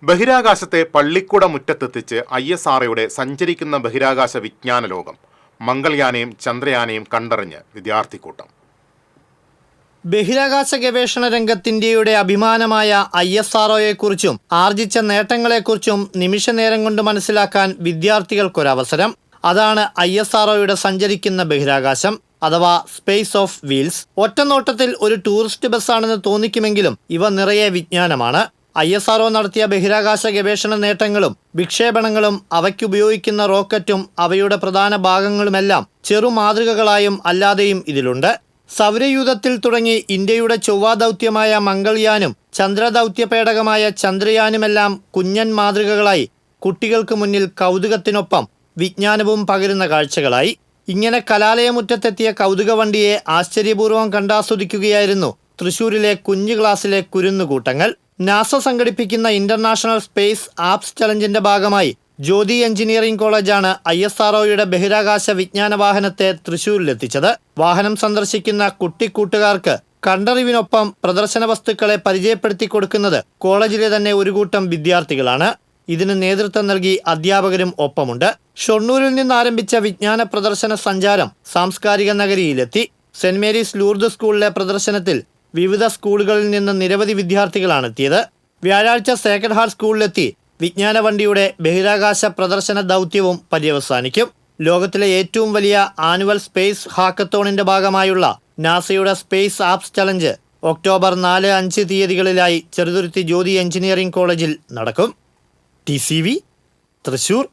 ബഹിരാകാശത്തെ പള്ളിക്കുട മുറ്റത്തെത്തിച്ച് ISROയുടെ സഞ്ചരിക്കുന്ന ബഹിരാകാശ വിജ്ഞാന ലോകം. മംഗൾയാനെയും ചന്ദ്രയാനെയും കണ്ടറിഞ്ഞ് വിദ്യാർത്ഥിക്കൂട്ടം. ബഹിരാകാശ ഗവേഷണ രംഗത്ത് ഇന്ത്യയുടെ അഭിമാനമായ ISROയെക്കുറിച്ചും ആർജിച്ച നേട്ടങ്ങളെക്കുറിച്ചും നിമിഷനേരം കൊണ്ട് മനസ്സിലാക്കാൻ വിദ്യാർത്ഥികൾക്കൊരവസരം. അതാണ് ISROയുടെ സഞ്ചരിക്കുന്ന ബഹിരാകാശം അഥവാ സ്പേസ് ഓഫ് വീൽസ്. ഒറ്റനോട്ടത്തിൽ ഒരു ടൂറിസ്റ്റ് ബസ്സാണെന്ന് തോന്നിക്കുമെങ്കിലും ഇവ നിറയെ വിജ്ഞാനമാണ്. ISRO നടത്തിയ ബഹിരാകാശ ഗവേഷണ നേട്ടങ്ങളും വിക്ഷേപണങ്ങളും അവയ്ക്കുപയോഗിക്കുന്ന റോക്കറ്റും അവയുടെ പ്രധാന ഭാഗങ്ങളുമെല്ലാം ചെറുമാതൃകകളായും അല്ലാതെയും ഇതിലുണ്ട്. സൗരയൂഥത്തിൽ തുടങ്ങി ഇന്ത്യയുടെ ചൊവ്വാ ദൗത്യമായ മംഗൾയാനും ചന്ദ്രദൗത്യപേടകമായ ചന്ദ്രയാനുമെല്ലാം കുഞ്ഞൻ മാതൃകകളായി കുട്ടികൾക്ക് മുന്നിൽ കൗതുകത്തിനൊപ്പം വിജ്ഞാനവും പകരുന്ന കാഴ്ചകളായി. ഇങ്ങനെ കലാലയമുറ്റത്തെത്തിയ കൗതുക വണ്ടിയെ ആശ്ചര്യപൂർവ്വം കണ്ടാസ്വദിക്കുകയായിരുന്നു തൃശൂരിലെ കുഞ്ഞു ക്ലാസ്സിലെ കുരുന്നുകൂട്ടങ്ങൾ. നാസ സംഘടിപ്പിക്കുന്ന ഇന്റർനാഷണൽ സ്പേസ് ആപ്സ് ചലഞ്ചിന്റെ ഭാഗമായി ജ്യോതി എഞ്ചിനീയറിംഗ് കോളേജാണ് ISROയുടെ ബഹിരാകാശ വിജ്ഞാന വാഹനത്തെ തൃശൂരിലെത്തിച്ചത്. വാഹനം സന്ദർശിക്കുന്ന കുട്ടിക്കൂട്ടുകാർക്ക് കണ്ടറിവിനൊപ്പം പ്രദർശന വസ്തുക്കളെ പരിചയപ്പെടുത്തി കൊടുക്കുന്നത് കോളേജിലെ തന്നെ ഒരു കൂട്ടം വിദ്യാർത്ഥികളാണ്. ഇതിന് നേതൃത്വം നൽകി അധ്യാപകരും ഒപ്പമുണ്ട്. ഷൊർണൂരിൽ നിന്ന് ആരംഭിച്ച വിജ്ഞാന പ്രദർശന സഞ്ചാരം സാംസ്കാരിക നഗരിയിലെത്തി. സെന്റ് മേരീസ് ലൂർദ് സ്കൂളിലെ പ്രദർശനത്തിൽ വിവിധ സ്കൂളുകളിൽ നിന്ന് നിരവധി വിദ്യാർത്ഥികളാണ് എത്തിയത്. വ്യാഴാഴ്ച സേക്രഡ് ഹാർട്ട് സ്കൂളിലെത്തി വിജ്ഞാന വണ്ടിയുടെ ബഹിരാകാശ പ്രദർശന ദൗത്യവും പര്യവസാനിക്കും. ലോകത്തിലെ ഏറ്റവും വലിയ ആനുവൽ സ്പേസ് ഹാക്കത്തോണിന്റെ ഭാഗമായുള്ള നാസയുടെ സ്പേസ് ആപ്സ് ചലഞ്ച് ഒക്ടോബർ 4-5 തീയതികളിലായി ചെറുതുരുത്തി ജ്യോതി എഞ്ചിനീയറിംഗ് കോളേജിൽ നടക്കും. TCV തൃശൂർ.